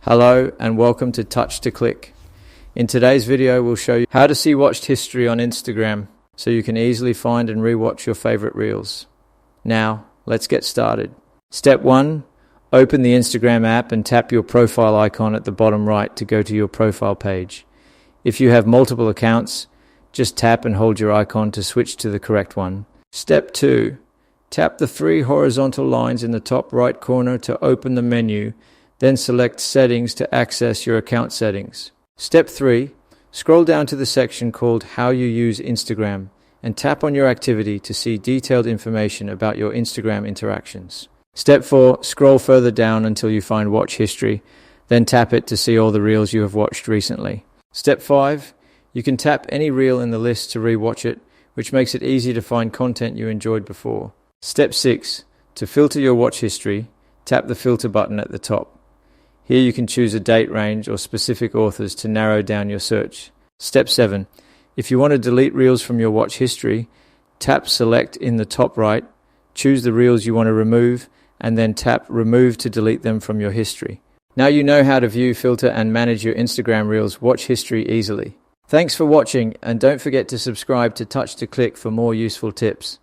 Hello and welcome to Touch to Click. In today's video we'll show you how to see watched history on Instagram so you can easily find and rewatch your favorite reels. Now, let's get started. Step 1. Open the Instagram app and tap your profile icon at the bottom right to go to your profile page. If you have multiple accounts, just tap and hold your icon to switch to the correct one. Step 2. Tap the 3 horizontal lines in the top right corner to open the menu. Then select Settings to access your account settings. Step 3. Scroll down to the section called How You Use Instagram and tap on your activity to see detailed information about your Instagram interactions. Step 4. Scroll further down until you find Watch History, then tap it to see all the reels you have watched recently. Step 5. You can tap any reel in the list to rewatch it, which makes it easy to find content you enjoyed before. Step 6. To filter your watch history, tap the filter button at the top. Here you can choose a date range or specific authors to narrow down your search. Step 7. If you want to delete reels from your watch history, tap Select in the top right, choose the reels you want to remove, and then tap Remove to delete them from your history. Now you know how to view, filter, and manage your Instagram Reels watch history easily. Thanks for watching, and don't forget to subscribe to Touch to Click for more useful tips.